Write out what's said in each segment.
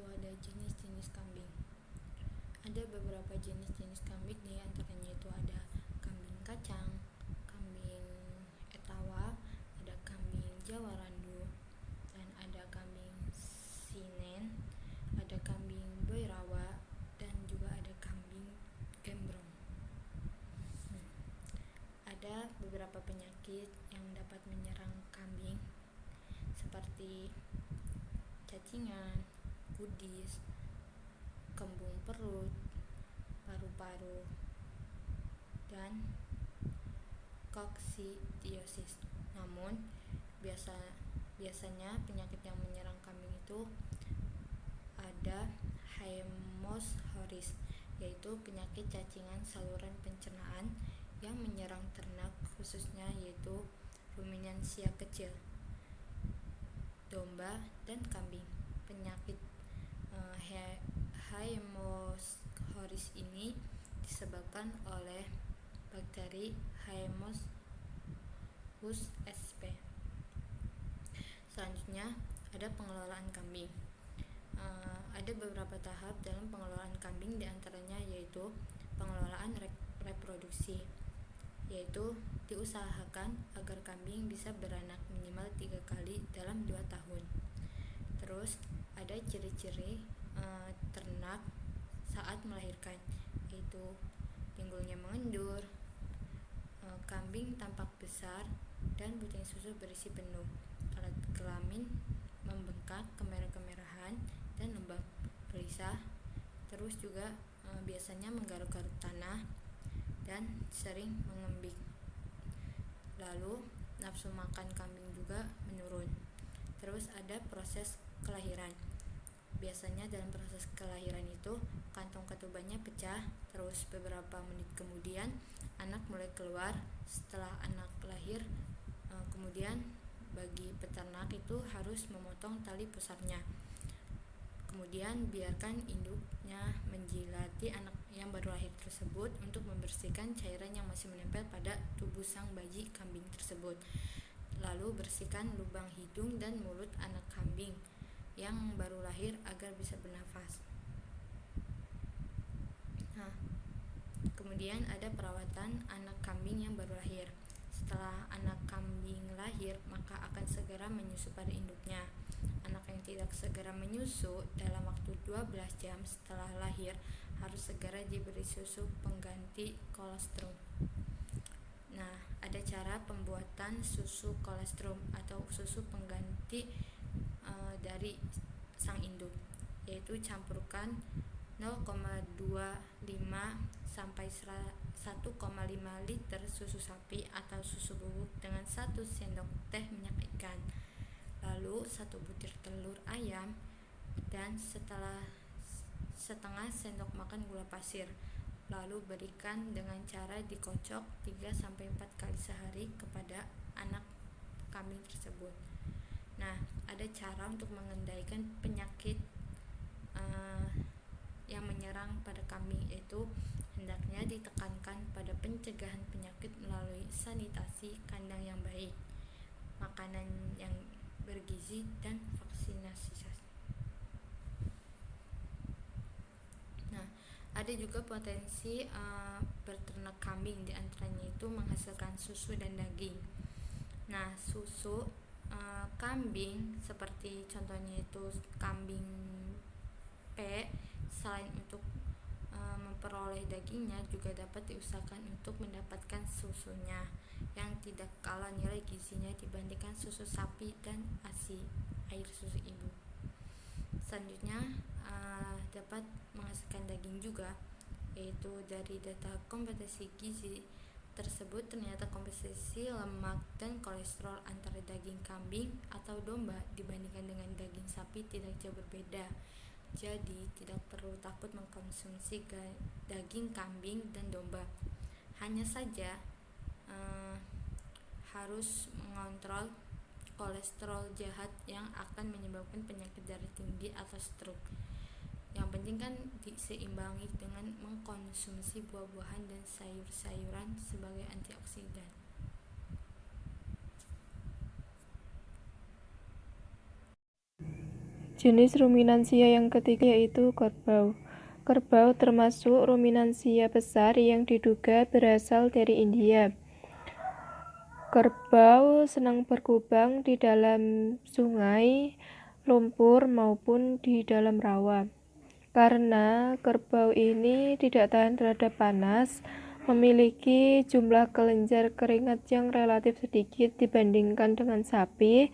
yaitu ada jenis-jenis kambing. Ada beberapa jenis-jenis kambing, di antaranya itu ada kambing kacang, kambing etawa, ada kambing Jawa Randu, dan ada kambing sinen, ada kambing boirawa, dan juga ada kambing gembrong. Ada beberapa penyakit yang dapat menyerang kambing seperti cacingan, kudis, kembung perut, paru-paru, dan koksidiosis. Namun biasanya penyakit yang menyerang kambing itu ada Haemophilus, yaitu penyakit cacingan saluran pencernaan yang menyerang ternak khususnya yaitu ruminansia kecil, domba, dan kambing. Penyakit Haemophilus ini disebabkan oleh bakteri Haemophilus sp. Selanjutnya ada pengelolaan kambing. Ada beberapa tahap dalam pengelolaan kambing, diantaranya yaitu pengelolaan reproduksi, yaitu diusahakan agar kambing bisa beranak minimal 3 kali dalam 2 tahun. Terus ada ciri-ciri ternak saat melahirkan, yaitu pinggulnya mengendur, kambing tampak besar dan butir susu berisi penuh, alat kelamin membengkak, kemerah-kemerahan, dan lembab, gelisah. Terus juga biasanya menggaruk-garuk tanah dan sering mengembik. Lalu nafsu makan kambing juga menurun. Terus ada proses kelahiran. Biasanya dalam proses kelahiran itu kantong ketubannya pecah, terus beberapa menit kemudian anak mulai keluar. Setelah anak lahir, kemudian bagi peternak itu harus memotong tali pusarnya. Kemudian biarkan induknya menjilati anak yang baru lahir tersebut untuk membersihkan cairan yang masih menempel pada tubuh sang bayi kambing tersebut. Lalu bersihkan lubang hidung dan mulut anak kambing yang baru lahir agar bisa bernafas. Kemudian ada perawatan anak kambing yang baru lahir. Setelah anak kambing lahir, maka akan segera menyusu pada induknya. Anak yang tidak segera menyusu dalam waktu 12 jam setelah lahir harus segera diberi susu pengganti kolostrum. Ada cara pembuatan susu kolostrum atau susu pengganti dari sang induk, yaitu campurkan 0,25 sampai 1,5 liter susu sapi atau susu bubuk dengan 1 sendok teh minyak ikan, lalu 1 butir telur ayam, dan setengah sendok makan gula pasir. Lalu berikan dengan cara dikocok 3-4 kali sehari kepada anak kambing tersebut. Ada cara untuk mengendalikan penyakit yang menyerang pada kambing, yaitu hendaknya ditekankan pada pencegahan penyakit melalui sanitasi kandang yang baik, makanan yang bergizi, dan vaksinasi. Ada juga potensi berternak kambing, diantaranya itu menghasilkan susu dan daging. Susu kambing seperti contohnya itu kambing P, selain untuk memperoleh dagingnya juga dapat diusahakan untuk mendapatkan susunya yang tidak kalah nilai gizinya dibandingkan susu sapi dan ASI, air susu ibu. Selanjutnya dapat menghasilkan daging juga, yaitu dari data komposisi gizi tersebut ternyata komposisi lemak dan kolesterol antara daging kambing atau domba dibandingkan dengan daging sapi tidak jauh berbeda. Jadi tidak perlu takut mengkonsumsi daging kambing dan domba. Hanya saja harus mengontrol kolesterol jahat yang akan menyebabkan penyakit darah tinggi atau stroke. Yang penting kan diseimbangi dengan mengkonsumsi buah-buahan dan sayur-sayuran sebagai antioksidan. Jenis ruminansia yang ketiga yaitu kerbau. Kerbau termasuk ruminansia besar yang diduga berasal dari India. Kerbau senang berkubang di dalam sungai, lumpur maupun di dalam rawa. Karena kerbau ini tidak tahan terhadap panas, memiliki jumlah kelenjar keringat yang relatif sedikit dibandingkan dengan sapi,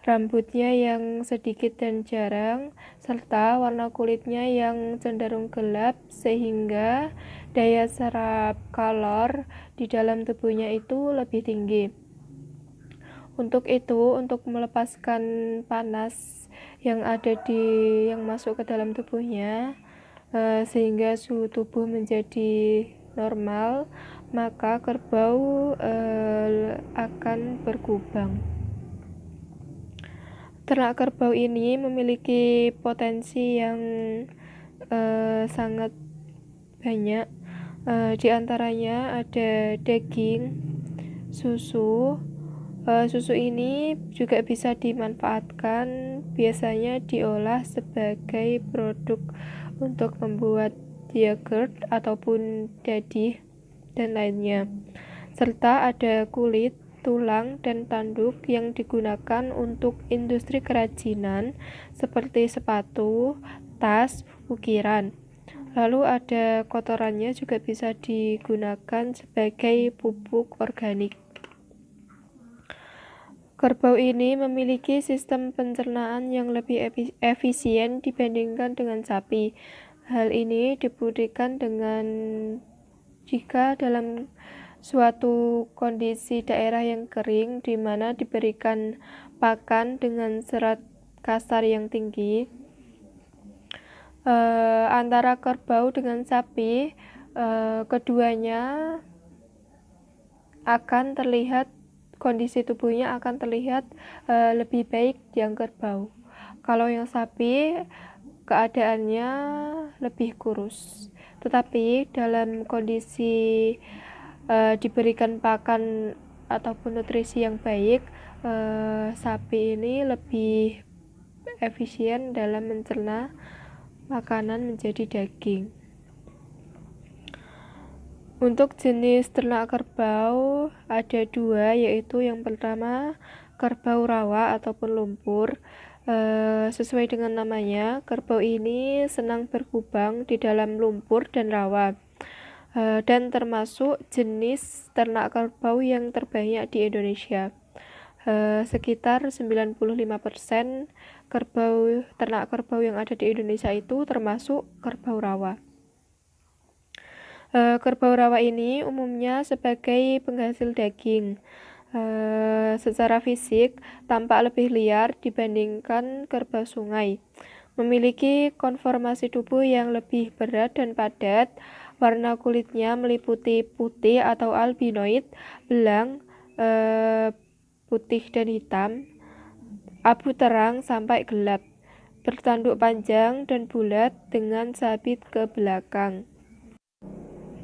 rambutnya yang sedikit dan jarang, serta warna kulitnya yang cenderung gelap sehingga daya serap kalor di dalam tubuhnya itu lebih tinggi. Untuk itu, untuk melepaskan panas yang masuk ke dalam tubuhnya sehingga suhu tubuh menjadi normal, maka kerbau akan berkubang. Ternak kerbau ini memiliki potensi yang sangat banyak. Di antaranya ada daging, susu. Susu ini juga bisa dimanfaatkan, biasanya diolah sebagai produk untuk membuat yogurt ataupun dadih dan lainnya. Serta ada kulit, tulang, dan tanduk yang digunakan untuk industri kerajinan seperti sepatu, tas, ukiran. Lalu ada kotorannya juga bisa digunakan sebagai pupuk organik. Kerbau ini memiliki sistem pencernaan yang lebih efisien dibandingkan dengan sapi. Hal ini dibuktikan dengan jika dalam suatu kondisi daerah yang kering di mana diberikan pakan dengan serat kasar yang tinggi, antara kerbau dengan sapi, keduanya akan terlihat, kondisi tubuhnya akan terlihat lebih baik yang kerbau. Kalau yang sapi keadaannya lebih kurus. Tetapi dalam kondisi diberikan pakan ataupun nutrisi yang baik, sapi ini lebih efisien dalam mencerna makanan menjadi daging. Untuk jenis ternak kerbau ada dua, yaitu yang pertama kerbau rawa ataupun lumpur. Sesuai dengan namanya, kerbau ini senang berkubang di dalam lumpur dan rawa. Dan termasuk jenis ternak kerbau yang terbanyak di Indonesia. Sekitar 95% ternak kerbau yang ada di Indonesia itu termasuk kerbau rawa. Kerbau rawa ini umumnya sebagai penghasil daging. Secara fisik tampak lebih liar dibandingkan kerbau sungai. Memiliki konformasi tubuh yang lebih berat dan padat. Warna kulitnya meliputi putih atau albinoid, belang, putih dan hitam, abu terang sampai gelap, bertanduk panjang dan bulat dengan sabit ke belakang.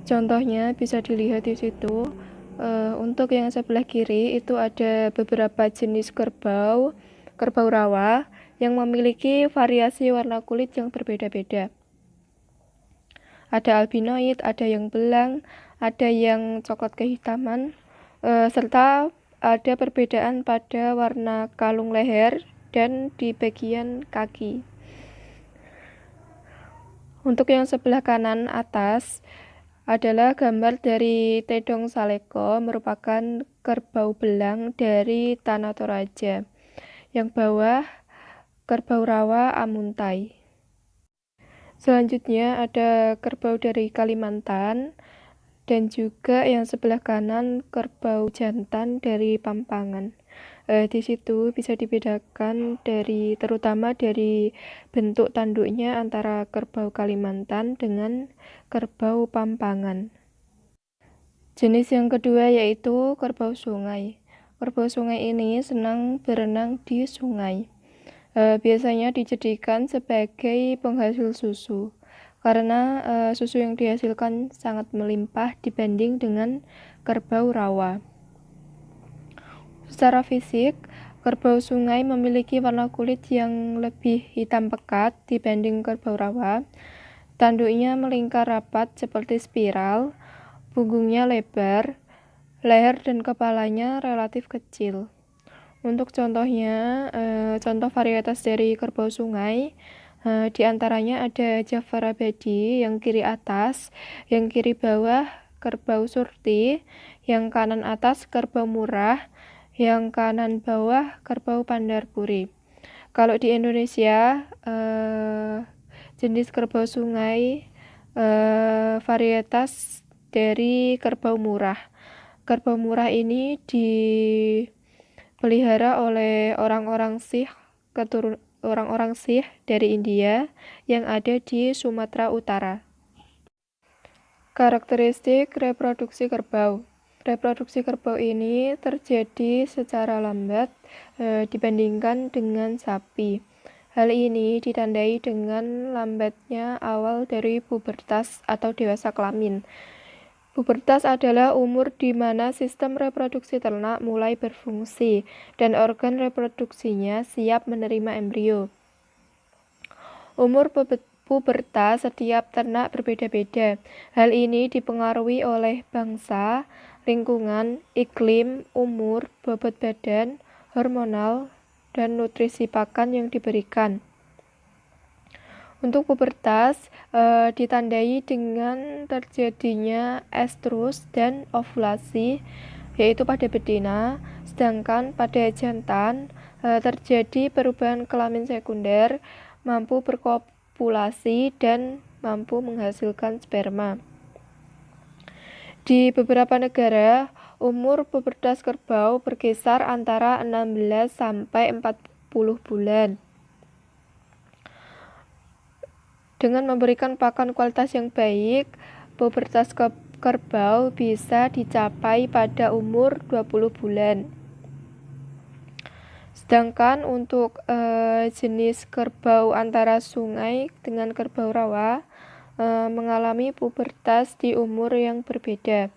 Contohnya bisa dilihat di situ. Untuk yang sebelah kiri itu ada beberapa jenis kerbau rawa yang memiliki variasi warna kulit yang berbeda-beda. Ada albinoid, ada yang belang, ada yang coklat kehitaman, serta ada perbedaan pada warna kalung leher dan di bagian kaki. Untuk yang sebelah kanan atas adalah gambar dari Tedong Saleko, merupakan kerbau belang dari Tanah Toraja. Yang bawah kerbau rawa Amuntai. Selanjutnya ada kerbau dari Kalimantan, dan juga yang sebelah kanan kerbau jantan dari Pampangan. Di situ bisa dibedakan terutama dari bentuk tanduknya antara kerbau Kalimantan dengan kerbau Pampangan. Jenis yang kedua yaitu kerbau sungai. Kerbau sungai ini senang berenang di sungai. Biasanya dijadikan sebagai penghasil susu karena susu yang dihasilkan sangat melimpah dibanding dengan kerbau rawa. Secara fisik, Kerbau sungai memiliki warna kulit yang lebih hitam pekat dibanding kerbau rawa. Tanduknya melingkar rapat seperti spiral, punggungnya lebar, leher dan kepalanya relatif kecil. Untuk contohnya, contoh varietas dari kerbau sungai, di antaranya ada Jafar Abadi yang kiri atas, yang kiri bawah kerbau surti, yang kanan atas kerbau murah, yang kanan bawah kerbau pandarpuri. Kalau di Indonesia, jenis kerbau sungai varietas dari kerbau murah. Kerbau murah ini dipelihara oleh orang-orang Sikh dari India yang ada di Sumatera Utara. Karakteristik reproduksi kerbau. Reproduksi kerbau ini terjadi secara lambat dibandingkan dengan sapi. Hal ini ditandai dengan lambatnya awal dari pubertas atau dewasa kelamin. Pubertas adalah umur di mana sistem reproduksi ternak mulai berfungsi dan organ reproduksinya siap menerima embrio. Umur pubertas setiap ternak berbeda-beda. Hal ini dipengaruhi oleh bangsa, lingkungan, iklim, umur, bobot badan, hormonal, dan nutrisi pakan yang diberikan. Untuk pubertas ditandai dengan terjadinya estrus dan ovulasi, yaitu pada betina, sedangkan pada jantan terjadi perubahan kelamin sekunder, mampu berkopulasi, dan mampu menghasilkan sperma. Di beberapa negara, umur pubertas kerbau berkisar antara 16 sampai 40 bulan. Dengan memberikan pakan kualitas yang baik, pubertas kerbau bisa dicapai pada umur 20 bulan. Sedangkan untuk jenis kerbau antara sungai dengan kerbau rawa mengalami pubertas di umur yang berbeda.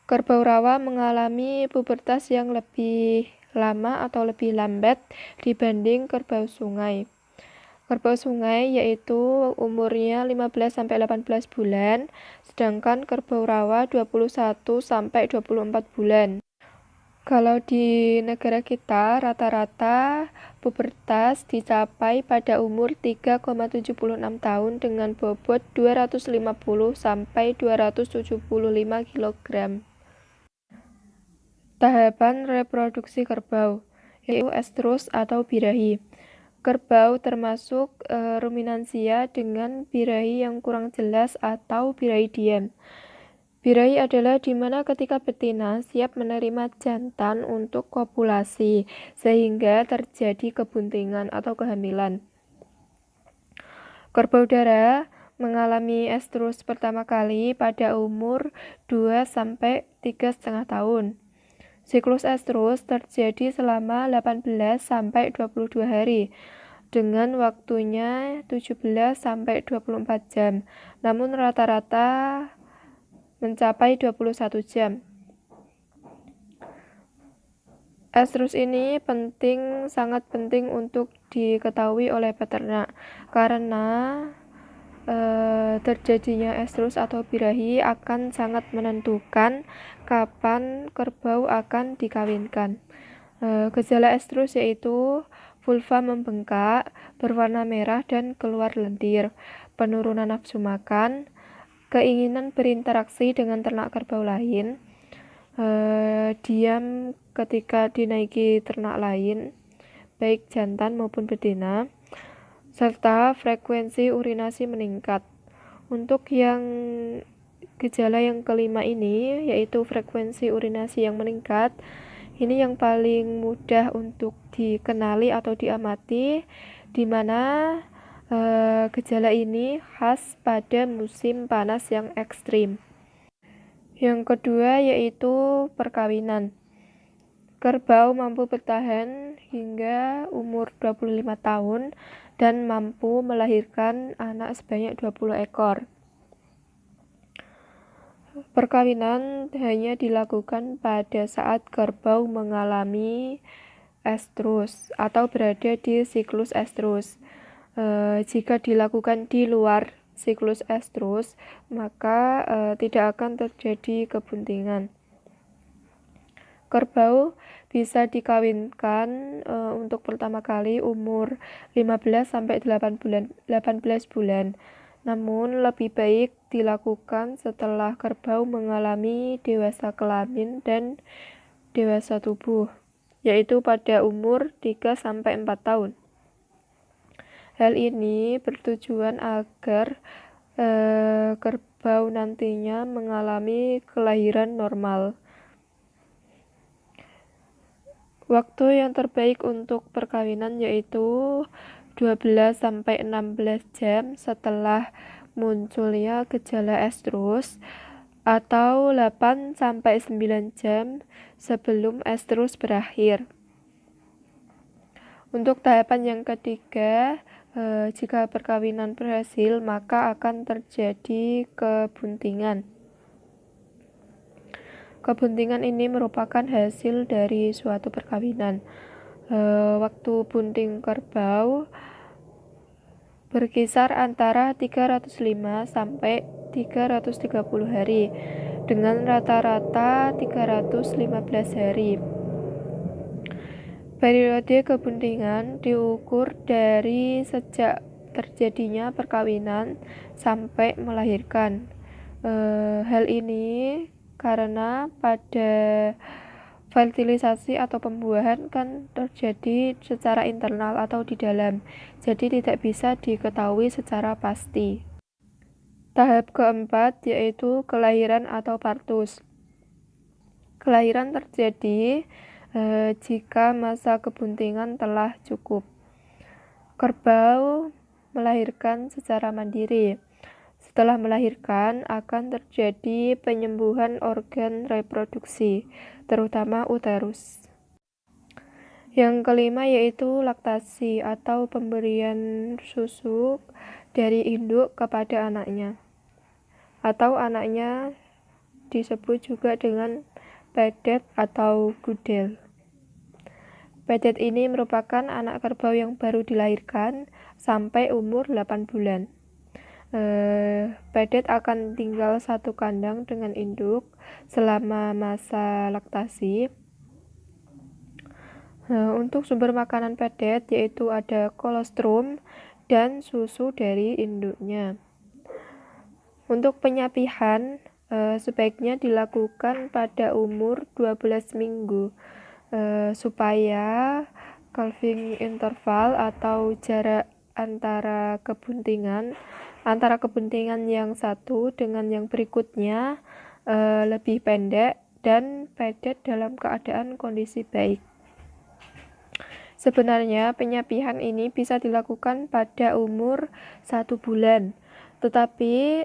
Kerbau rawa mengalami pubertas yang lebih lama atau lebih lambat dibanding kerbau sungai. Kerbau sungai yaitu umurnya 15-18 bulan, sedangkan kerbau rawa 21-24 bulan. Kalau di negara kita, rata-rata pubertas dicapai pada umur 3,76 tahun dengan bobot 250-275 kg. Tahapan reproduksi kerbau, yaitu estrus atau birahi. Kerbau termasuk ruminansia dengan birahi yang kurang jelas atau birahi diam. Birahi adalah di mana ketika betina siap menerima jantan untuk kopulasi, sehingga terjadi kebuntingan atau kehamilan. Kerbau darah mengalami estrus pertama kali pada umur 2-3,5 tahun. Siklus estrus terjadi selama 18-22 hari, dengan waktunya 17-24 jam, namun rata-rata mencapai 21 jam. Estrus ini sangat penting untuk diketahui oleh peternak, karena terjadinya estrus atau birahi akan sangat menentukan kapan kerbau akan dikawinkan. Gejala estrus yaitu vulva membengkak, berwarna merah dan keluar lendir, penurunan nafsu makan, keinginan berinteraksi dengan ternak kerbau lain, diam ketika dinaiki ternak lain, baik jantan maupun betina, serta frekuensi urinasi meningkat. Untuk gejala yang kelima ini, yaitu frekuensi urinasi yang meningkat, ini yang paling mudah untuk dikenali atau diamati, di mana gejala ini khas pada musim panas yang ekstrim. Yang kedua yaitu perkawinan. Kerbau mampu bertahan hingga umur 25 tahun dan mampu melahirkan anak sebanyak 20 ekor. Perkawinan hanya dilakukan pada saat kerbau mengalami estrus atau berada di siklus estrus. Jika dilakukan di luar siklus estrus, maka tidak akan terjadi kebuntingan. Kerbau bisa dikawinkan untuk pertama kali umur 15 sampai 18 bulan. Namun lebih baik dilakukan setelah kerbau mengalami dewasa kelamin dan dewasa tubuh, yaitu pada umur 3 sampai 4 tahun. Hal ini bertujuan agar kerbau nantinya mengalami kelahiran normal. Waktu yang terbaik untuk perkawinan yaitu 12 sampai 16 jam setelah munculnya gejala estrus atau 8 sampai 9 jam sebelum estrus berakhir. Untuk tahapan yang ketiga, jika perkawinan berhasil, maka akan terjadi kebuntingan. Kebuntingan ini merupakan hasil dari suatu perkawinan. Waktu bunting kerbau berkisar antara 305 sampai 330 hari dengan rata-rata 315 hari. Periode kebuntingan diukur dari sejak terjadinya perkawinan sampai melahirkan. Hal ini karena pada fertilisasi atau pembuahan kan terjadi secara internal atau di dalam, jadi tidak bisa diketahui secara pasti. Tahap keempat yaitu kelahiran atau partus. Kelahiran terjadi jika masa kebuntingan telah cukup. Kerbau melahirkan secara mandiri. Setelah melahirkan akan terjadi penyembuhan organ reproduksi, terutama uterus. Yang kelima yaitu laktasi atau pemberian susu dari induk kepada anaknya, atau anaknya disebut juga dengan pedet atau gudel. Pedet ini merupakan anak kerbau yang baru dilahirkan sampai umur 8 bulan. Pedet akan tinggal satu kandang dengan induk selama masa laktasi. Untuk sumber makanan pedet yaitu ada kolostrum dan susu dari induknya. Untuk penyapihan sebaiknya dilakukan pada umur 12 minggu supaya calving interval atau jarak antara kebuntingan yang satu dengan yang berikutnya lebih pendek dan pedet dalam keadaan kondisi baik. Sebenarnya penyapihan ini bisa dilakukan pada umur 1 bulan, tetapi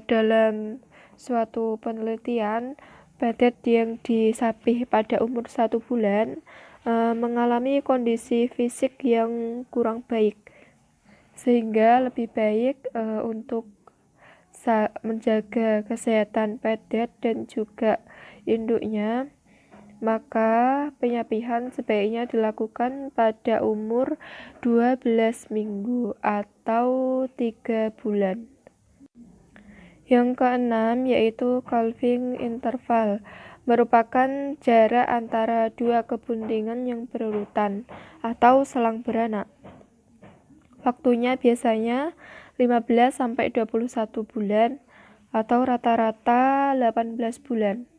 dalam suatu penelitian pedet yang disapih pada umur 1 bulan mengalami kondisi fisik yang kurang baik, sehingga lebih baik untuk menjaga kesehatan pedet dan juga induknya, maka penyapihan sebaiknya dilakukan pada umur 12 minggu atau 3 bulan. Yang keenam yaitu calving interval, merupakan jarak antara dua kebuntingan yang berurutan atau selang beranak. Waktunya biasanya 15 sampai 21 bulan atau rata-rata 18 bulan.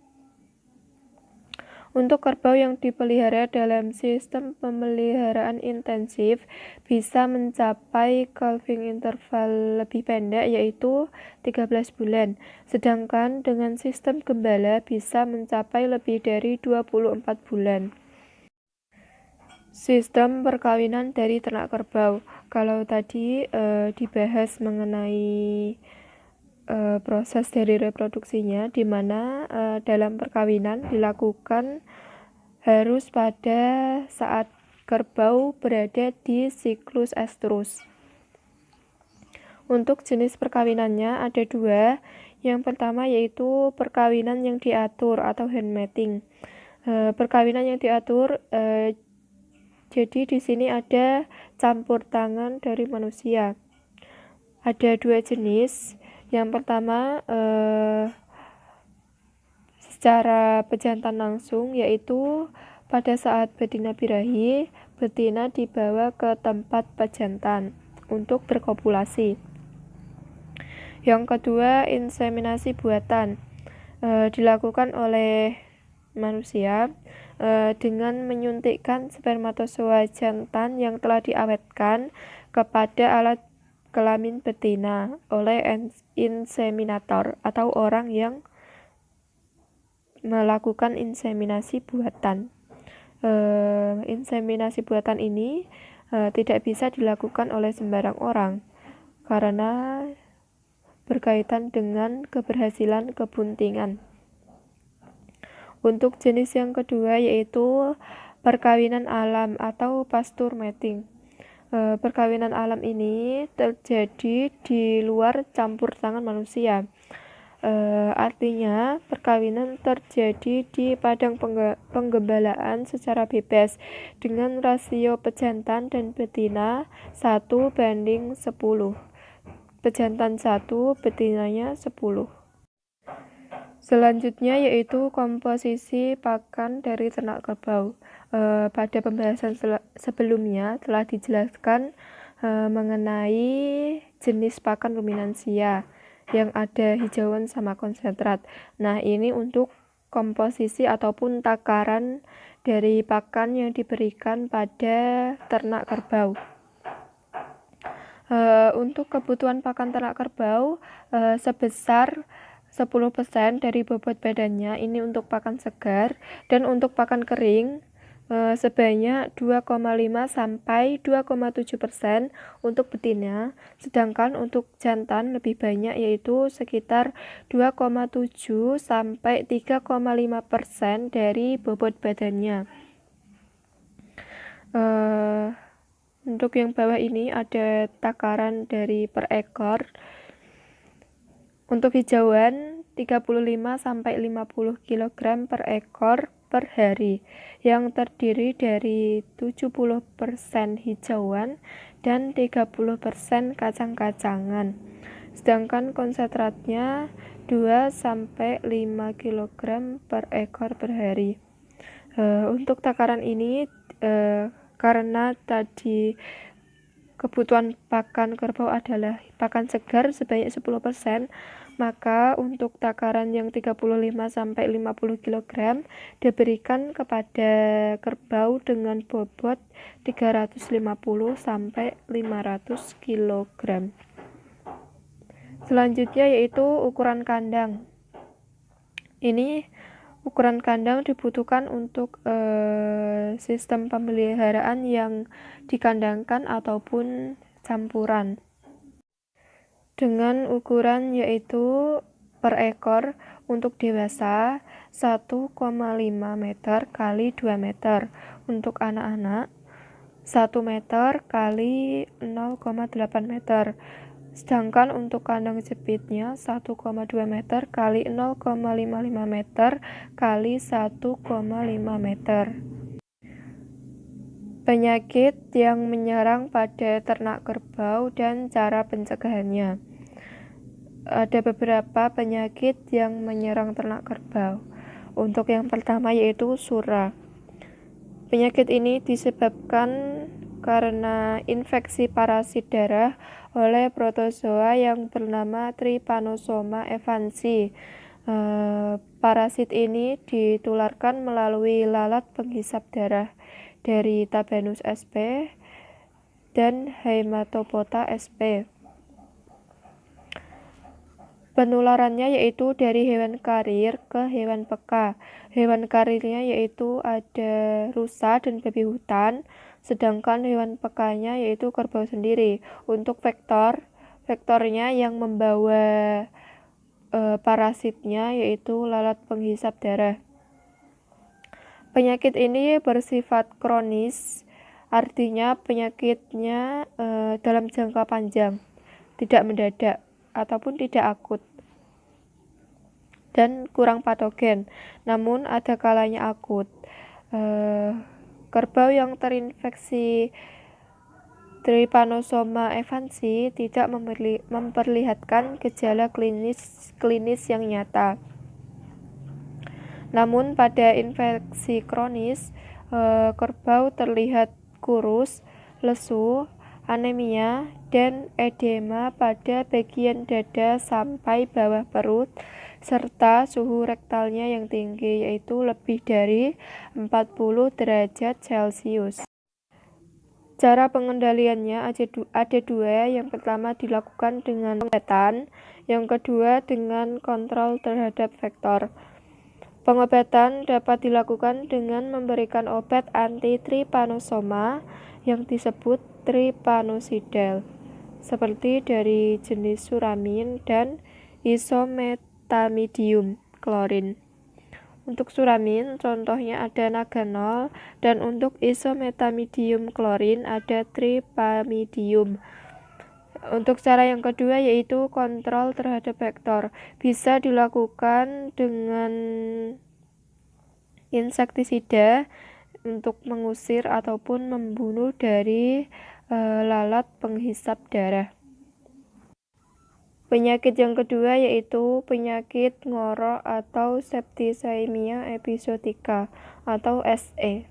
Untuk kerbau yang dipelihara dalam sistem pemeliharaan intensif bisa mencapai calving interval lebih pendek yaitu 13 bulan, sedangkan dengan sistem gembala bisa mencapai lebih dari 24 bulan. Sistem perkawinan dari ternak kerbau. Kalau tadi dibahas mengenai proses dari reproduksinya, di mana dalam perkawinan dilakukan harus pada saat kerbau berada di siklus estrus. Untuk jenis perkawinannya ada dua. Yang pertama yaitu perkawinan yang diatur atau handmating. Perkawinan yang diatur Jadi di sini ada campur tangan dari manusia. Ada 2 jenis. Yang pertama secara pejantan langsung, yaitu pada saat betina birahi, betina dibawa ke tempat pejantan untuk berkopulasi. Yang kedua, inseminasi buatan, dilakukan oleh manusia dengan menyuntikkan spermatozoa jantan yang telah diawetkan kepada alat kelamin betina oleh inseminator atau orang yang melakukan inseminasi buatan. Inseminasi buatan ini tidak bisa dilakukan oleh sembarang orang karena berkaitan dengan keberhasilan kebuntingan. Untuk jenis yang kedua yaitu perkawinan alam atau pasture mating. Perkawinan alam ini terjadi di luar campur tangan manusia. Artinya perkawinan terjadi di padang penggembalaan secara bebas dengan rasio pejantan dan betina 1:10. Pejantan 1, betinanya 10. Selanjutnya yaitu komposisi pakan dari ternak kerbau. Pada pembahasan sebelumnya telah dijelaskan mengenai jenis pakan ruminansia yang ada hijauan sama konsentrat. Nah, ini untuk komposisi ataupun takaran dari pakan yang diberikan pada ternak kerbau. Untuk kebutuhan pakan ternak kerbau sebesar 10% dari bobot badannya ini untuk pakan segar, dan untuk pakan kering sebanyak 2,5 sampai 2,7% untuk betina, sedangkan untuk jantan lebih banyak yaitu sekitar 2,7 sampai 3,5% dari bobot badannya. Untuk yang bawah ini ada takaran dari per ekor. Untuk hijauan 35 sampai 50 kg per ekor per hari, yang terdiri dari 70% hijauan dan 30% kacang-kacangan. Sedangkan konsentratnya 2 sampai 5 kg per ekor per hari. Untuk takaran ini karena tadi kebutuhan pakan kerbau adalah pakan segar sebanyak 10%, maka untuk takaran yang 35 sampai 50 kg diberikan kepada kerbau dengan bobot 350 sampai 500 kg. Selanjutnya yaitu ukuran kandang. Ini ukuran kandang dibutuhkan untuk sistem pemeliharaan yang dikandangkan ataupun campuran. Dengan ukuran yaitu per ekor untuk dewasa 1,5 meter kali 2 meter, untuk anak-anak 1 meter kali 0,8 meter. Sedangkan untuk kandang jepitnya 1,2 meter kali 0,55 meter kali 1,5 meter. Penyakit yang menyerang pada ternak kerbau dan cara pencegahannya. Ada beberapa penyakit yang menyerang ternak kerbau. Untuk yang pertama yaitu sura. Penyakit ini disebabkan karena infeksi parasit darah oleh protozoa yang bernama Trypanosoma evansi. Parasit ini ditularkan melalui lalat penghisap darah dari Tabanus sp dan Haematopota sp. Penularannya yaitu dari hewan karir ke hewan peka. Hewan karirnya yaitu ada rusa dan babi hutan, sedangkan hewan pekanya yaitu kerbau sendiri. Untuk vektornya yang membawa parasitnya yaitu lalat penghisap darah. Penyakit ini bersifat kronis, artinya penyakitnya dalam jangka panjang, tidak mendadak ataupun tidak akut dan kurang patogen, namun ada kalanya akut. Kerbau yang terinfeksi Trypanosoma evansi tidak memperlihatkan gejala klinis yang nyata. Namun pada infeksi kronis, kerbau terlihat kurus, lesu, anemia, dan edema pada bagian dada sampai bawah perut, serta suhu rektalnya yang tinggi, yaitu lebih dari 40 derajat Celcius. Cara pengendaliannya ada dua. Yang pertama dilakukan dengan pengobatan, yang kedua dengan kontrol terhadap vektor. Pengobatan dapat dilakukan dengan memberikan obat anti-trypanosoma yang disebut trypanosidal, seperti dari jenis suramin dan isometamidium klorin. Untuk suramin, contohnya ada naganol, dan untuk isometamidium klorin ada tripamidium. Untuk cara yang kedua yaitu kontrol terhadap vektor. Bisa dilakukan dengan insektisida untuk mengusir ataupun membunuh dari lalat penghisap darah. Penyakit yang kedua yaitu penyakit ngorok atau septicemia episodika atau SE.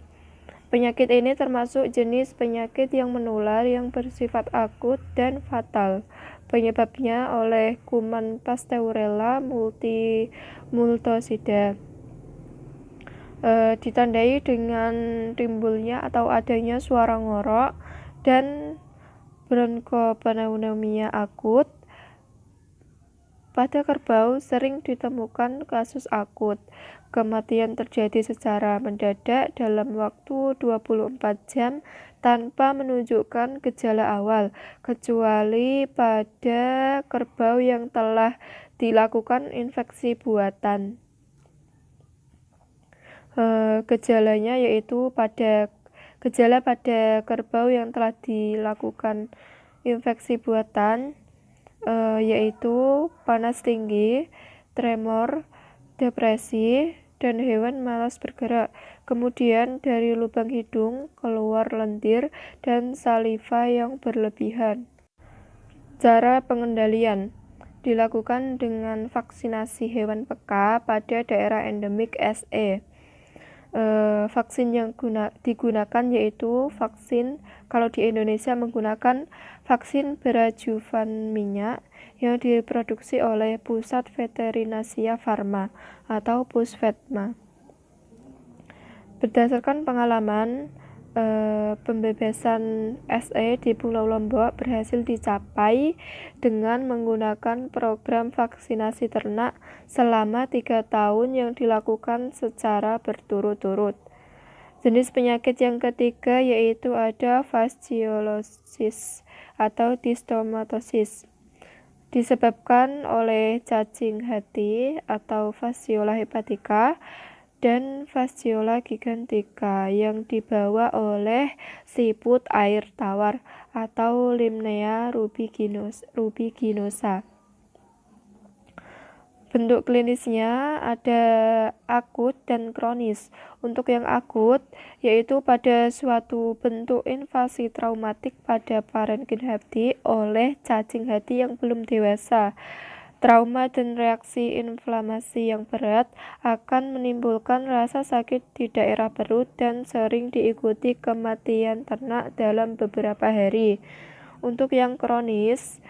Penyakit ini termasuk jenis penyakit yang menular yang bersifat akut dan fatal. Penyebabnya oleh kuman Pasteurella multosida. Ditandai dengan timbulnya atau adanya suara ngorok dan bronkopneumonia akut. Pada kerbau sering ditemukan kasus akut. Kematian terjadi secara mendadak dalam waktu 24 jam tanpa menunjukkan gejala awal, kecuali pada kerbau yang telah dilakukan infeksi buatan. Gejalanya yaitu gejala pada kerbau yang telah dilakukan infeksi buatan, yaitu panas tinggi, tremor, depresi, dan hewan malas bergerak. Kemudian dari lubang hidung keluar lendir dan saliva yang berlebihan. Cara pengendalian dilakukan dengan vaksinasi hewan peka pada daerah endemik SE. Vaksin yang digunakan yaitu vaksin, kalau di Indonesia menggunakan vaksin berajuvan minyak yang diproduksi oleh Pusat Veterinasia Farma atau Pusvetma. Berdasarkan pengalaman, pembebasan SE di Pulau Lombok berhasil dicapai dengan menggunakan program vaksinasi ternak selama 3 tahun yang dilakukan secara berturut-turut. Jenis penyakit yang ketiga yaitu ada fasciolosis atau distomatosis, disebabkan oleh cacing hati atau Fasciola hepatica dan Fasciola gigantica yang dibawa oleh siput air tawar atau Limnea rubiginosa. Bentuk klinisnya ada akut dan kronis. Untuk yang akut, yaitu pada suatu bentuk invasi traumatik pada parenkin hati oleh cacing hati yang belum dewasa. Trauma dan reaksi inflamasi yang berat akan menimbulkan rasa sakit di daerah perut dan sering diikuti kematian ternak dalam beberapa hari. Untuk yang kronis,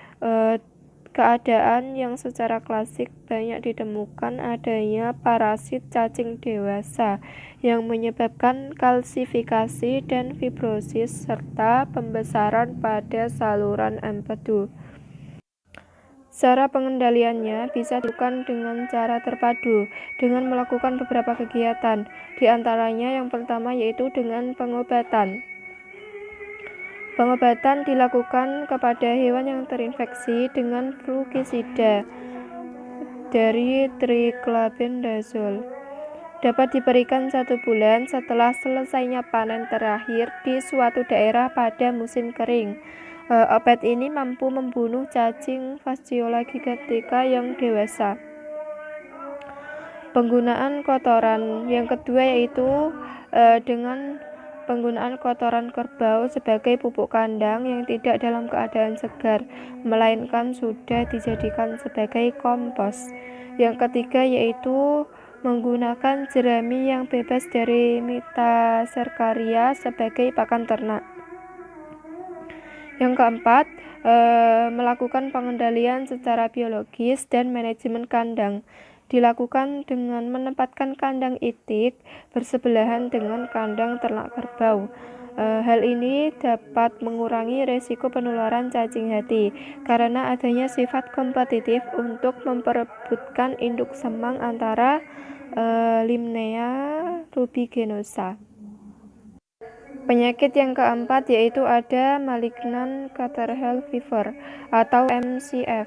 keadaan yang secara klasik banyak ditemukan adanya parasit cacing dewasa yang menyebabkan kalsifikasi dan fibrosis serta pembesaran pada saluran empedu. Cara pengendaliannya bisa dilakukan dengan cara terpadu dengan melakukan beberapa kegiatan. Di antaranya yang pertama yaitu dengan pengobatan. Pengobatan dilakukan kepada hewan yang terinfeksi dengan flugisida dari triclabendazole. Dapat diberikan 1 bulan setelah selesainya panen terakhir di suatu daerah pada musim kering. Obat ini mampu membunuh cacing Fasciola gigantica yang dewasa. Penggunaan kotoran yang kedua yaitu dengan penggunaan kotoran kerbau sebagai pupuk kandang yang tidak dalam keadaan segar, melainkan sudah dijadikan sebagai kompos. Yang ketiga yaitu menggunakan jerami yang bebas dari Metacercaria sebagai pakan ternak. Yang keempat, melakukan pengendalian secara biologis dan manajemen kandang. Dilakukan dengan menempatkan kandang itik bersebelahan dengan kandang ternak kerbau. Hal ini dapat mengurangi resiko penularan cacing hati karena adanya sifat kompetitif untuk memperebutkan induk semang antara Limnea rubiginosa. Penyakit yang keempat yaitu ada malignant catarrhal fever atau MCF.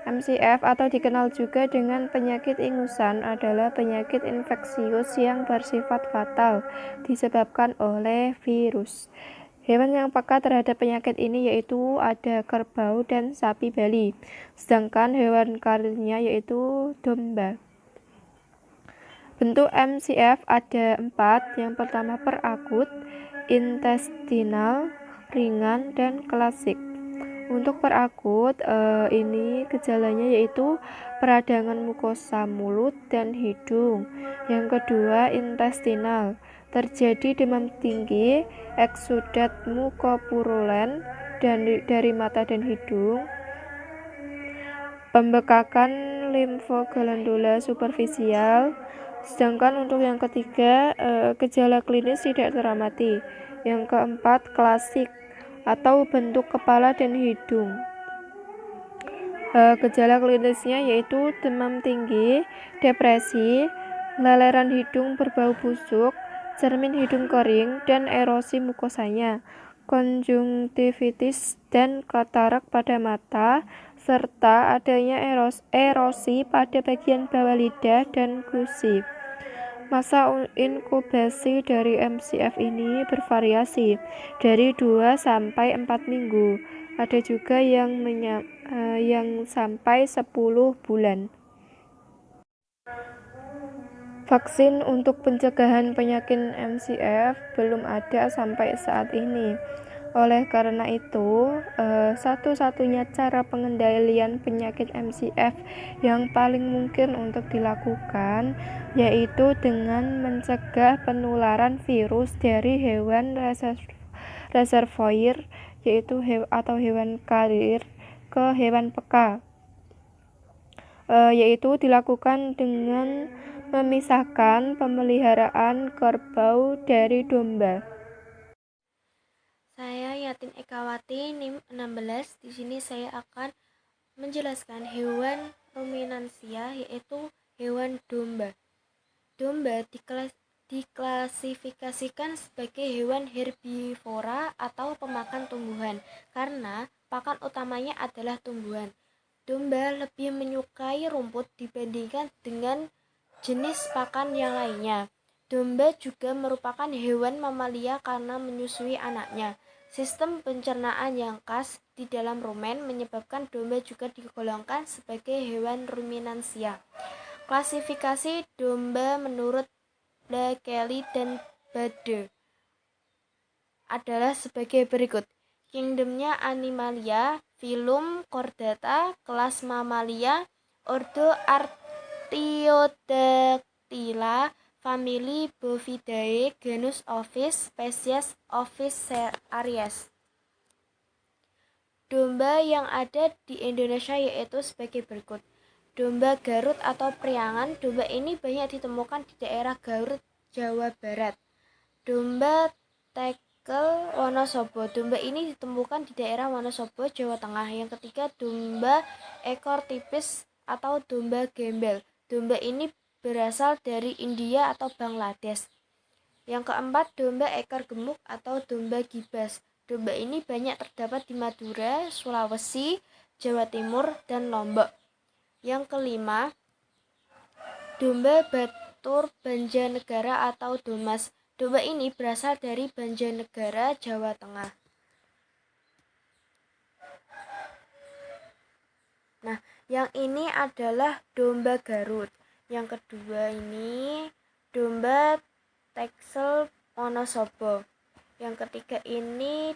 MCF atau dikenal juga dengan penyakit ingusan adalah penyakit infeksius yang bersifat fatal disebabkan oleh virus. Hewan yang peka terhadap penyakit ini yaitu ada kerbau dan sapi Bali, sedangkan hewan karirnya yaitu domba. Bentuk MCF ada 4, yang pertama perakut, intestinal, ringan, dan klasik. Untuk perakut, ini gejalanya yaitu peradangan mukosa mulut dan hidung. Yang kedua, intestinal, terjadi demam tinggi, eksudat mukopurulen dari mata dan hidung, pembekakan limfoglandula superficial. Sedangkan untuk yang ketiga, gejala klinis tidak teramati. Yang keempat, klasik atau bentuk kepala dan hidung. Gejala klinisnya yaitu demam tinggi, depresi, leleran hidung berbau busuk, cermin hidung kering, dan erosi mukosanya, konjungtivitis dan katarak pada mata, serta adanya erosi pada bagian bawah lidah dan gusi. Masa inkubasi dari MCF ini bervariasi dari 2 sampai 4 minggu. Ada juga yang sampai 10 bulan. Vaksin untuk pencegahan penyakit MCF belum ada sampai saat ini. Oleh karena itu, satu-satunya cara pengendalian penyakit MCF yang paling mungkin untuk dilakukan yaitu dengan mencegah penularan virus dari hewan reservoir atau hewan karir ke hewan peka, yaitu dilakukan dengan memisahkan pemeliharaan kerbau dari domba. Saya Yatin Ekawati, NIM 16. Di sini saya akan menjelaskan hewan ruminansia, yaitu hewan domba. Domba diklasifikasikan sebagai hewan herbivora atau pemakan tumbuhan karena pakan utamanya adalah tumbuhan. Domba lebih menyukai rumput dibandingkan dengan jenis pakan yang lainnya. Domba juga merupakan hewan mamalia karena menyusui anaknya. Sistem pencernaan yang khas di dalam rumen menyebabkan domba juga digolongkan sebagai hewan ruminansia. Klasifikasi domba menurut Kelly dan Bade adalah sebagai berikut. Kingdomnya Animalia, filum Chordata, kelas Mammalia, ordo Artiodactyla, famili Bovidae, genus Ovis, spesies Ovis aries. Domba yang ada di Indonesia yaitu sebagai berikut. Domba Garut atau Priangan, domba ini banyak ditemukan di daerah Garut, Jawa Barat. Domba Tekel Wonosobo, domba ini ditemukan di daerah Wonosobo, Jawa Tengah. Yang ketiga, domba ekor tipis atau domba gembel. Domba ini berasal dari India atau Bangladesh. Yang keempat, domba ekor gemuk atau domba gibas. Domba ini banyak terdapat di Madura, Sulawesi, Jawa Timur, dan Lombok. Yang kelima, domba Batur Banjarnegara atau Domas. Domba ini berasal dari Banjarnegara, Jawa Tengah. Nah, yang ini adalah domba Garut. Yang kedua ini domba Texel Wonosobo. Yang ketiga ini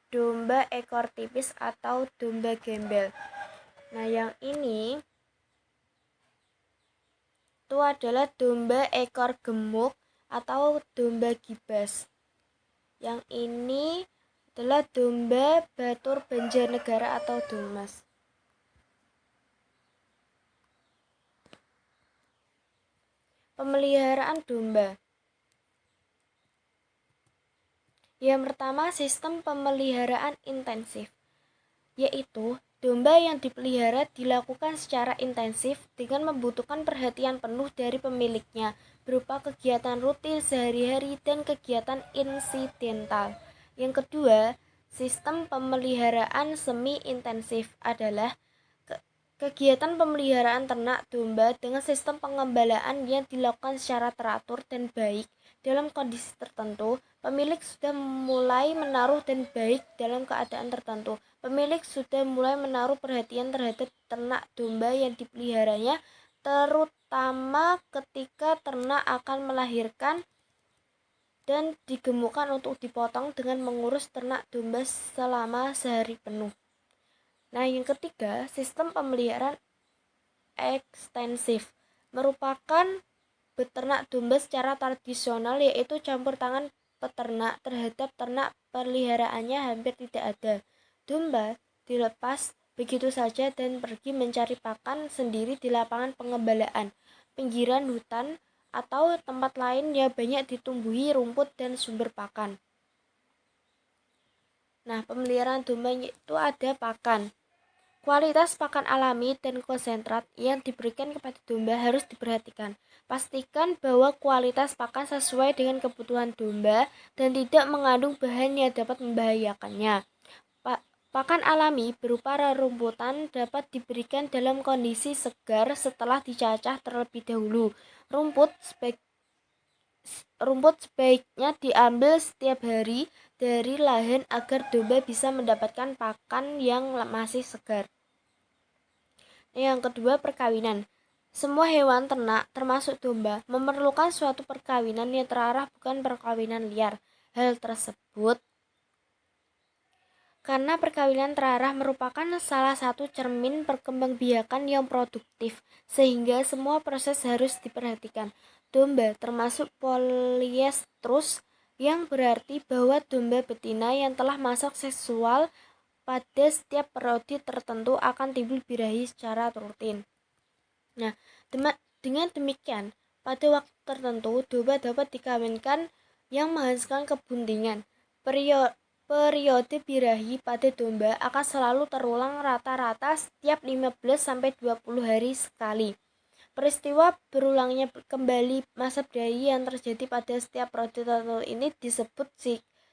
domba ekor tipis atau domba gembel. Nah, yang ini itu adalah domba ekor gemuk atau domba gibas. Yang ini adalah domba batur Banjarnegara atau Domas. Pemeliharaan domba. Yang pertama, sistem pemeliharaan intensif, yaitu domba yang dipelihara dilakukan secara intensif dengan membutuhkan perhatian penuh dari pemiliknya berupa kegiatan rutin sehari-hari dan kegiatan insidental. Yang kedua, sistem pemeliharaan semi-intensif adalah kegiatan pemeliharaan ternak domba dengan sistem pengembalaan yang dilakukan secara teratur dan baik. Dalam kondisi tertentu, pemilik sudah mulai menaruh dan baik dalam keadaan tertentu. Pemilik sudah mulai menaruh perhatian terhadap ternak domba yang dipeliharanya, terutama ketika ternak akan melahirkan dan digemukkan untuk dipotong dengan mengurus ternak domba selama sehari penuh. Nah, yang ketiga, sistem pemeliharaan ekstensif merupakan beternak domba secara tradisional, yaitu campur tangan peternak terhadap ternak peliharaannya hampir tidak ada. Domba dilepas begitu saja dan pergi mencari pakan sendiri di lapangan pengembalaan, pinggiran hutan, atau tempat lain yang banyak ditumbuhi rumput dan sumber pakan. Nah, pemeliharaan domba itu ada pakan. Kualitas pakan alami dan konsentrat yang diberikan kepada domba harus diperhatikan. Pastikan bahwa kualitas pakan sesuai dengan kebutuhan domba dan tidak mengandung bahan yang dapat membahayakannya. Pakan alami berupa rerumputan dapat diberikan dalam kondisi segar setelah dicacah terlebih dahulu. Rumput sebaiknya diambil setiap hari dari lahan agar domba bisa mendapatkan pakan yang masih segar. Yang kedua, perkawinan. Semua hewan ternak, termasuk domba, memerlukan suatu perkawinan yang terarah, bukan perkawinan liar. Hal tersebut karena perkawinan terarah merupakan salah satu cermin perkembangbiakan yang produktif, sehingga semua proses harus diperhatikan. Domba termasuk poliestrus, yang berarti bahwa domba betina yang telah masuk seksual pada setiap periode tertentu akan timbul birahi secara rutin. Nah, dengan demikian, pada waktu tertentu domba dapat dikawinkan yang menghasilkan kebuntingan. Periode birahi pada domba akan selalu terulang rata-rata setiap 15-20 hari sekali. Peristiwa berulangnya kembali masa birahi yang terjadi pada setiap periode tertentu ini disebut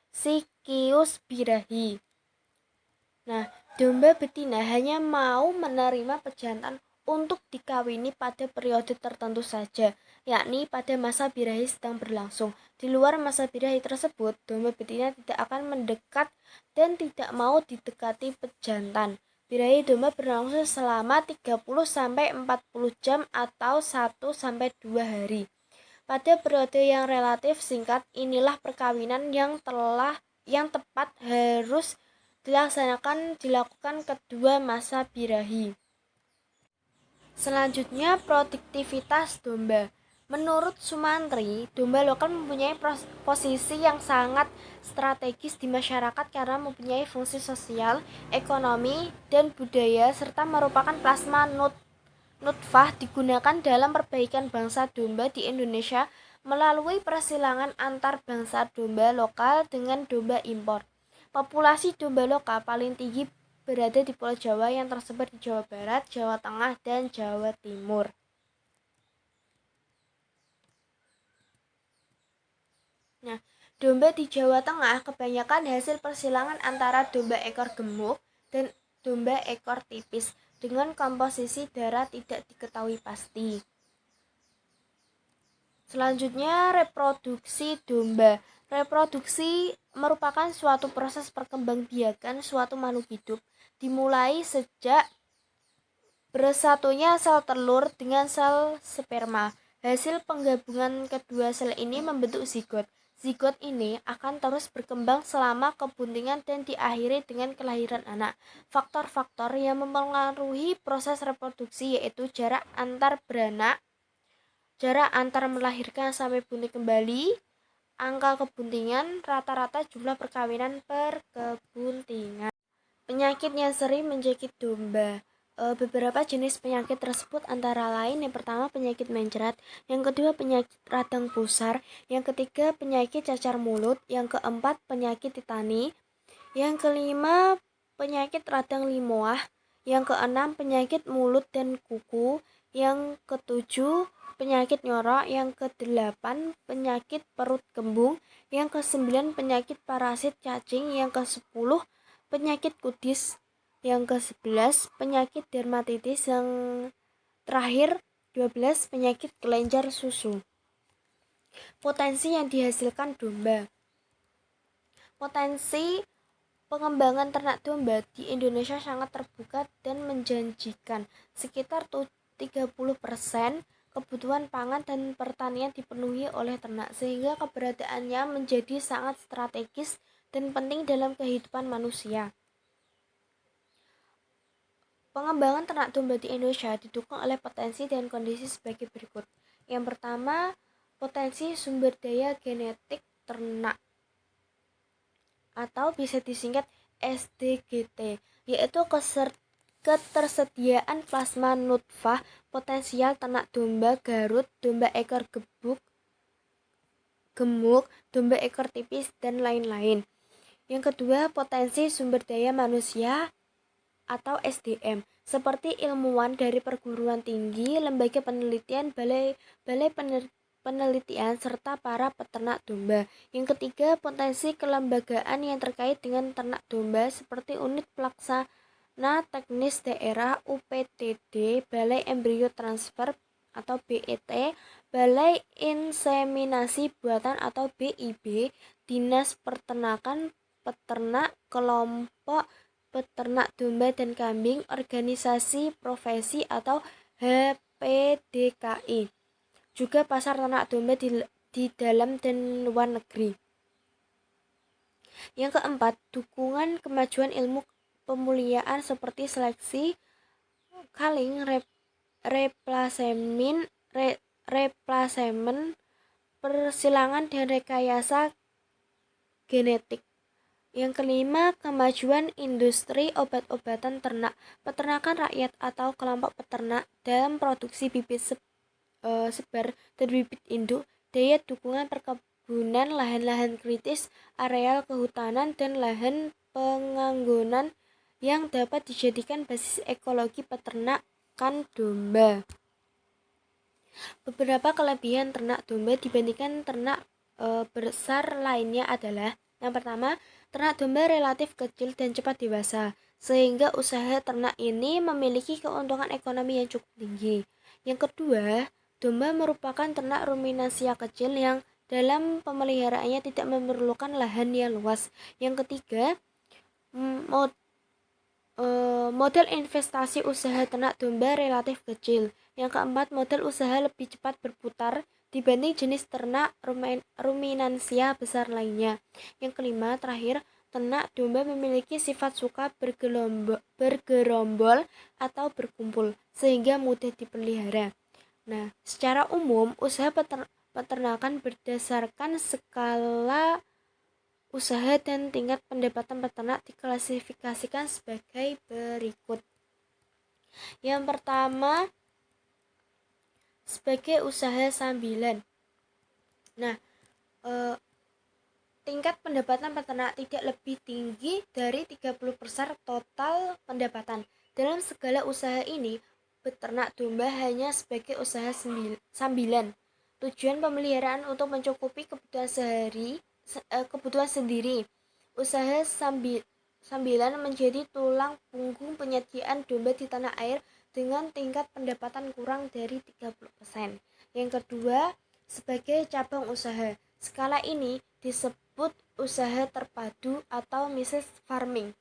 siklus birahi. Nah, domba betina hanya mau menerima pejantan untuk dikawini pada periode tertentu saja, yakni pada masa birahi sedang berlangsung. Di luar masa birahi tersebut, domba betina tidak akan mendekat dan tidak mau didekati pejantan. Birahi domba berlangsung selama 30-40 jam atau 1-2 hari. Pada periode yang relatif singkat, inilah perkawinan yang tepat harus dilakukan kedua masa birahi. Selanjutnya, produktivitas domba. Menurut Sumantri, domba lokal mempunyai posisi yang sangat strategis di masyarakat karena mempunyai fungsi sosial, ekonomi, dan budaya, serta merupakan plasma nutfah digunakan dalam perbaikan bangsa domba di Indonesia melalui persilangan antar bangsa domba lokal dengan domba impor. Populasi domba lokal paling tinggi berada di Pulau Jawa yang tersebar di Jawa Barat, Jawa Tengah, dan Jawa Timur. Nah, domba di Jawa Tengah kebanyakan hasil persilangan antara domba ekor gemuk dan domba ekor tipis dengan komposisi darah tidak diketahui pasti. Selanjutnya, reproduksi domba. Reproduksi merupakan suatu proses perkembangbiakan suatu makhluk hidup, dimulai sejak bersatunya sel telur dengan sel sperma. Hasil penggabungan kedua sel ini membentuk zigot. Zigot ini akan terus berkembang selama kebuntingan dan diakhiri dengan kelahiran anak. Faktor-faktor yang mempengaruhi proses reproduksi yaitu jarak antar beranak, jarak antar melahirkan sampai bunting kembali, angka kebuntingan, rata-rata jumlah perkawinan per kebuntingan. Penyakit yang sering menjangkit domba. Beberapa jenis penyakit tersebut antara lain yang pertama penyakit mencret, yang kedua penyakit radang pusar, yang ketiga penyakit cacar mulut, yang keempat penyakit tetani, yang kelima penyakit radang limoah, yang keenam penyakit mulut dan kuku, yang ketujuh penyakit nyorok, yang kedelapan penyakit perut kembung, yang kesembilan penyakit parasit cacing, yang kesepuluh penyakit kudis, yang ke-11 penyakit dermatitis, yang terakhir 12 penyakit kelenjar susu. Potensi yang dihasilkan domba. Potensi pengembangan ternak domba di Indonesia sangat terbuka dan menjanjikan. Sekitar 30% kebutuhan pangan dan pertanian dipenuhi oleh ternak, sehingga keberadaannya menjadi sangat strategis dan penting dalam kehidupan manusia. Pengembangan ternak domba di Indonesia didukung oleh potensi dan kondisi sebagai berikut. Yang pertama, potensi sumber daya genetik ternak atau bisa disingkat SDGT, yaitu ketersediaan plasma nutfah potensial ternak domba Garut, domba ekor gemuk, domba ekor tipis, dan lain-lain. Yang kedua, potensi sumber daya manusia atau SDM, seperti ilmuwan dari perguruan tinggi, lembaga penelitian, balai penelitian, serta para peternak domba. Yang ketiga, potensi kelembagaan yang terkait dengan ternak domba seperti unit pelaksana teknis daerah UPTD, balai embrio transfer atau BET, balai inseminasi buatan atau BIB, dinas peternakan, peternak, kelompok peternak domba dan kambing, organisasi profesi atau HPDKI, juga pasar ternak domba di dalam dan luar negeri. Yang keempat, dukungan kemajuan ilmu pemuliaan seperti seleksi, culling, replacement, persilangan, dan rekayasa genetik. Yang kelima, kemajuan industri obat-obatan ternak, peternakan rakyat atau kelompok peternak dalam produksi bibit sebar dan bibit induk, daya dukungan perkebunan, lahan-lahan kritis, areal kehutanan, dan lahan penganggunan yang dapat dijadikan basis ekologi peternakan domba. Beberapa kelebihan ternak domba dibandingkan ternak besar lainnya adalah: yang pertama, ternak domba relatif kecil dan cepat dewasa, sehingga usaha ternak ini memiliki keuntungan ekonomi yang cukup tinggi. Yang kedua, domba merupakan ternak ruminansia kecil yang dalam pemeliharaannya tidak memerlukan lahan yang luas. Yang ketiga, modal investasi usaha ternak domba relatif kecil. Yang keempat, modal usaha lebih cepat berputar dibanding jenis ternak ruminansia besar lainnya. Yang kelima, terakhir, ternak domba memiliki sifat suka bergerombol atau berkumpul, sehingga mudah dipelihara. Nah, secara umum, usaha peternakan berdasarkan skala usaha dan tingkat pendapatan peternak diklasifikasikan sebagai berikut. Yang pertama, sebagai usaha sambilan. Nah, tingkat pendapatan peternak tidak lebih tinggi dari 30% total pendapatan. Dalam segala usaha ini, beternak domba hanya sebagai usaha sambilan. Tujuan pemeliharaan untuk mencukupi kebutuhan sendiri. Usaha sambilan menjadi tulang punggung penyediaan domba di tanah air dengan tingkat pendapatan kurang dari 30%. Yang kedua, sebagai cabang usaha. Skala ini disebut usaha terpadu atau mixed farming.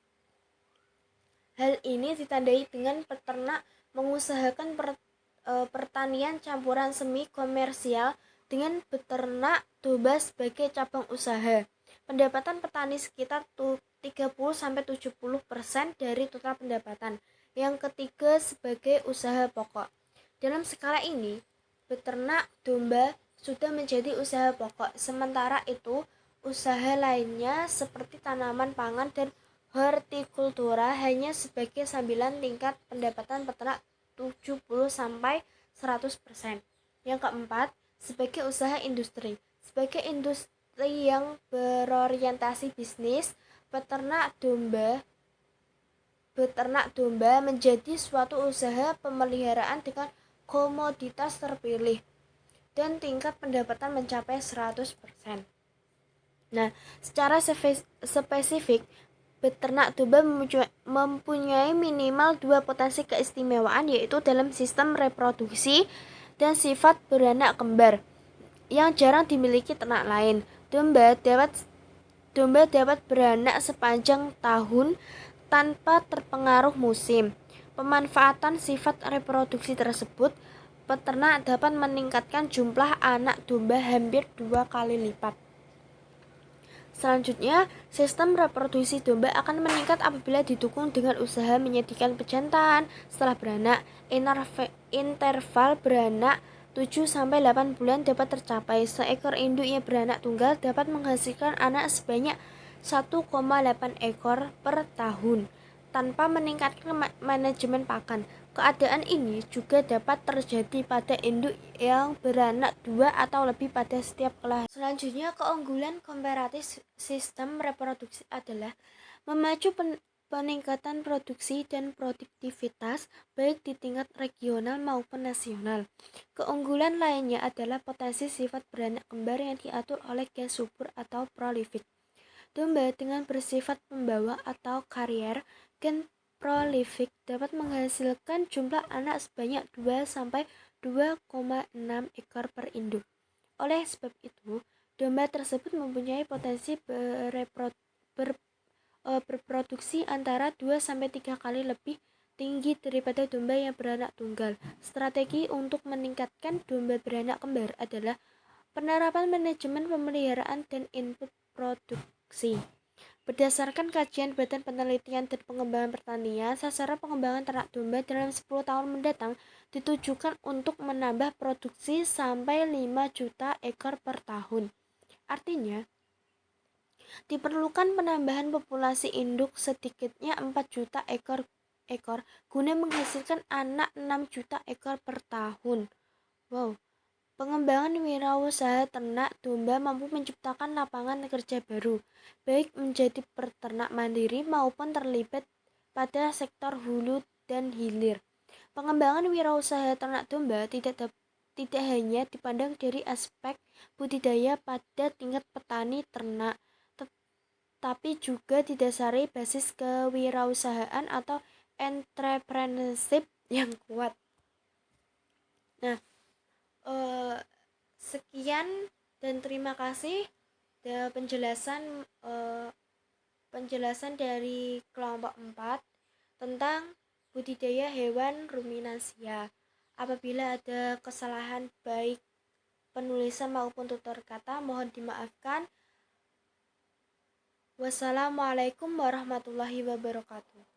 Hal ini ditandai dengan peternak mengusahakan pertanian campuran semi komersial dengan beternak domba sebagai cabang usaha. Pendapatan petani sekitar 30-70% dari total pendapatan. Yang ketiga sebagai usaha pokok. Dalam skala ini, beternak domba sudah menjadi usaha pokok. Sementara itu, usaha lainnya seperti tanaman pangan dan hortikultura hanya sebagai sambilan tingkat pendapatan peternak 70-100%. Yang keempat, sebagai usaha industri. Sebagai industri yang berorientasi bisnis, beternak domba menjadi suatu usaha pemeliharaan dengan komoditas terpilih dan tingkat pendapatan mencapai 100%. Nah, secara spesifik, beternak domba mempunyai minimal dua potensi keistimewaan, yaitu dalam sistem reproduksi dan sifat beranak kembar yang jarang dimiliki ternak lain. Domba dapat beranak sepanjang tahun tanpa terpengaruh musim. Pemanfaatan sifat reproduksi tersebut, peternak dapat meningkatkan jumlah anak domba hampir 2 kali lipat. Selanjutnya, sistem reproduksi domba akan meningkat apabila didukung dengan usaha menyediakan pejantan setelah beranak. Interval beranak 7-8 bulan dapat tercapai. Seekor induk yang beranak tunggal dapat menghasilkan anak sebanyak 1,8 ekor per tahun tanpa meningkatkan manajemen pakan. Keadaan ini juga dapat terjadi pada induk yang beranak 2 atau lebih pada setiap kelahiran. Selanjutnya, keunggulan komparatif sistem reproduksi adalah memacu peningkatan produksi dan produktivitas baik di tingkat regional maupun nasional. Keunggulan lainnya adalah potensi sifat beranak kembar yang diatur oleh gen subur atau prolific. Domba dengan bersifat pembawa atau karier gen prolific dapat menghasilkan jumlah anak sebanyak 2-2,6 ekor per induk. Oleh sebab itu, domba tersebut mempunyai potensi berproduksi antara 2-3 kali lebih tinggi daripada domba yang beranak tunggal. Strategi untuk meningkatkan domba beranak kembar adalah penerapan manajemen pemeliharaan dan input produksi. Berdasarkan kajian Badan Penelitian dan Pengembangan Pertanian, sasaran pengembangan ternak domba dalam 10 tahun mendatang ditujukan untuk menambah produksi sampai 5 juta ekor per tahun. Artinya, diperlukan penambahan populasi induk sedikitnya 4 juta ekor guna menghasilkan anak 6 juta ekor per tahun. Wow. Pengembangan wirausaha ternak domba mampu menciptakan lapangan kerja baru, baik menjadi peternak mandiri maupun terlibat pada sektor hulu dan hilir. Pengembangan wirausaha ternak domba tidak hanya dipandang dari aspek budidaya pada tingkat petani ternak, tapi juga didasari basis kewirausahaan atau entrepreneurship yang kuat. Nah, sekian dan terima kasih penjelasan dari kelompok 4 tentang budidaya hewan ruminansia. Apabila ada kesalahan baik penulisan maupun tutur kata, mohon dimaafkan. Wassalamualaikum warahmatullahi wabarakatuh.